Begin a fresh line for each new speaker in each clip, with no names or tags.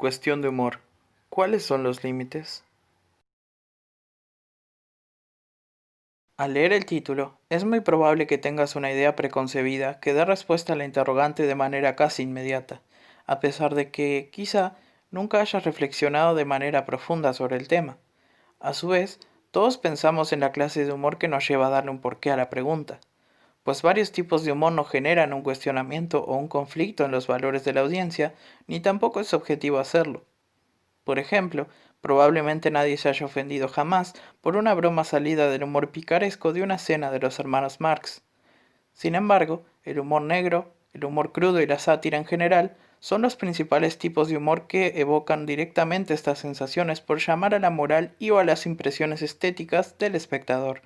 Cuestión de humor. ¿Cuáles son los límites? Al leer el título, es muy probable que tengas una idea preconcebida que dé respuesta a la interrogante de manera casi inmediata, a pesar de que, quizá, nunca hayas reflexionado de manera profunda sobre el tema. A su vez, todos pensamos en la clase de humor que nos lleva a darle un porqué a la pregunta, pues varios tipos de humor no generan un cuestionamiento o un conflicto en los valores de la audiencia, ni tampoco es objetivo hacerlo. Por ejemplo, probablemente nadie se haya ofendido jamás por una broma salida del humor picaresco de una cena de los hermanos Marx. Sin embargo, el humor negro, el humor crudo y la sátira en general son los principales tipos de humor que evocan directamente estas sensaciones por llamar a la moral y o a las impresiones estéticas del espectador.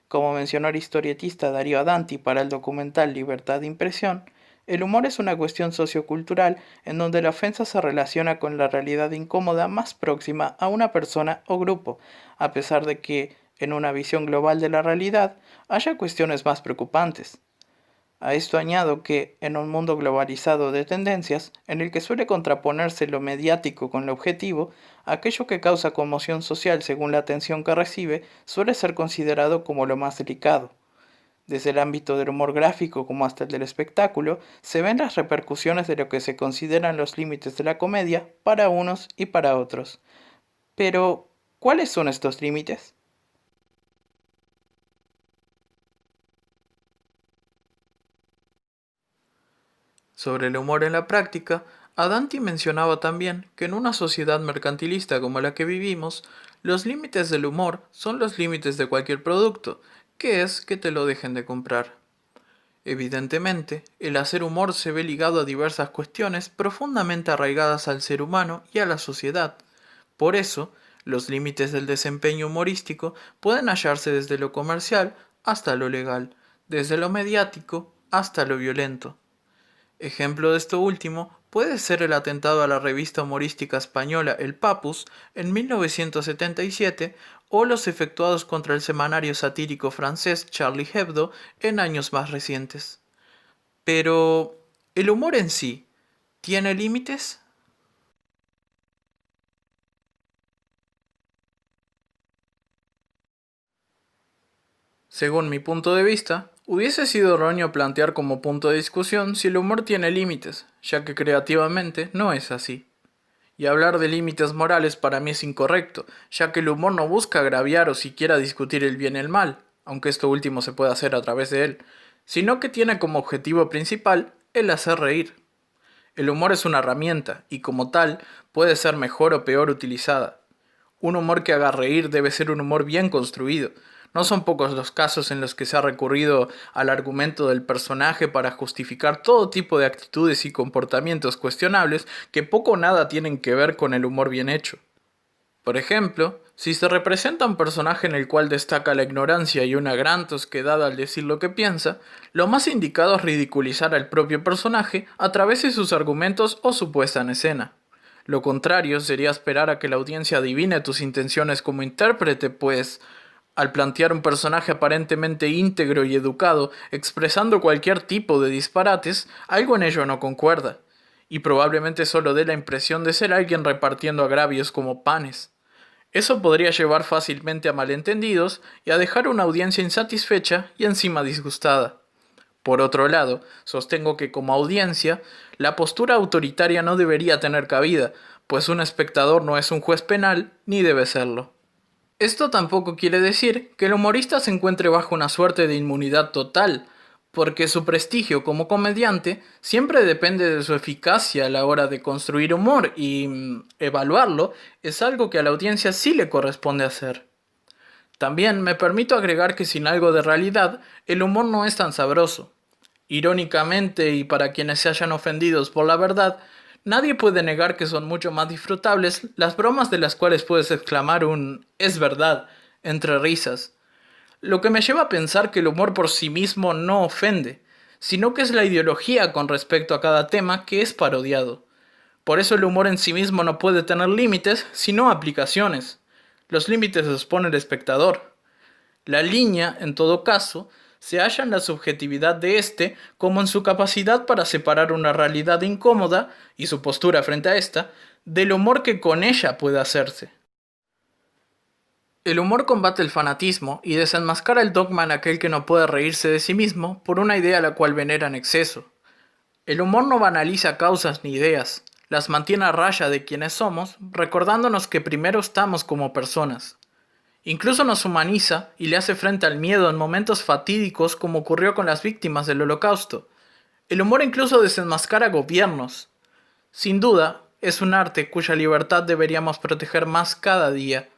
Como mencionó el historietista Darío Adanti para el documental Libertad de Impresión, el humor es una cuestión sociocultural en donde la ofensa se relaciona con la realidad incómoda más próxima a una persona o grupo, a pesar de que, en una visión global de la realidad, haya cuestiones más preocupantes. A esto añado que, en un mundo globalizado de tendencias, en el que suele contraponerse lo mediático con lo objetivo, aquello que causa conmoción social según la atención que recibe suele ser considerado como lo más delicado. Desde el ámbito del humor gráfico como hasta el del espectáculo, se ven las repercusiones de lo que se consideran los límites de la comedia para unos y para otros. Pero, ¿cuáles son estos límites? Sobre el humor en la práctica, Adanti mencionaba también que en una sociedad mercantilista como la que vivimos, los límites del humor son los límites de cualquier producto, que es que te lo dejen de comprar. Evidentemente, el hacer humor se ve ligado a diversas cuestiones profundamente arraigadas al ser humano y a la sociedad. Por eso, los límites del desempeño humorístico pueden hallarse desde lo comercial hasta lo legal, desde lo mediático hasta lo violento. Ejemplo de esto último puede ser el atentado a la revista humorística española El Papus en 1977 o los efectuados contra el semanario satírico francés Charlie Hebdo en años más recientes. Pero, ¿el humor en sí tiene límites? Según mi punto de vista, hubiese sido erróneo plantear como punto de discusión si el humor tiene límites, ya que creativamente no es así. Y hablar de límites morales para mí es incorrecto, ya que el humor no busca agraviar o siquiera discutir el bien y el mal, aunque esto último se puede hacer a través de él, sino que tiene como objetivo principal el hacer reír. El humor es una herramienta, y como tal, puede ser mejor o peor utilizada. Un humor que haga reír debe ser un humor bien construido. No son pocos los casos en los que se ha recurrido al argumento del personaje para justificar todo tipo de actitudes y comportamientos cuestionables que poco o nada tienen que ver con el humor bien hecho. Por ejemplo, si se representa un personaje en el cual destaca la ignorancia y una gran tosquedad al decir lo que piensa, lo más indicado es ridiculizar al propio personaje a través de sus argumentos o su puesta en escena. Lo contrario sería esperar a que la audiencia adivine tus intenciones como intérprete, pues, al plantear un personaje aparentemente íntegro y educado, expresando cualquier tipo de disparates, algo en ello no concuerda, y probablemente solo dé la impresión de ser alguien repartiendo agravios como panes. Eso podría llevar fácilmente a malentendidos y a dejar una audiencia insatisfecha y encima disgustada. Por otro lado, sostengo que como audiencia, la postura autoritaria no debería tener cabida, pues un espectador no es un juez penal ni debe serlo. Esto tampoco quiere decir que el humorista se encuentre bajo una suerte de inmunidad total, porque su prestigio como comediante siempre depende de su eficacia a la hora de construir humor y evaluarlo es algo que a la audiencia sí le corresponde hacer. También me permito agregar que sin algo de realidad, el humor no es tan sabroso. Irónicamente, y para quienes se hayan ofendidos por la verdad, nadie puede negar que son mucho más disfrutables las bromas de las cuales puedes exclamar un "es verdad" entre risas. Lo que me lleva a pensar que el humor por sí mismo no ofende, sino que es la ideología con respecto a cada tema que es parodiado. Por eso el humor en sí mismo no puede tener límites, sino aplicaciones. Los límites los pone el espectador. La línea, en todo caso, se halla en la subjetividad de éste como en su capacidad para separar una realidad incómoda y su postura frente a esta del humor que con ella puede hacerse. El humor combate el fanatismo y desenmascara el dogma en aquel que no puede reírse de sí mismo por una idea a la cual venera en exceso. El humor no banaliza causas ni ideas, las mantiene a raya de quienes somos, recordándonos que primero estamos como personas. Incluso nos humaniza y le hace frente al miedo en momentos fatídicos como ocurrió con las víctimas del Holocausto. El humor incluso desenmascara gobiernos. Sin duda, es un arte cuya libertad deberíamos proteger más cada día.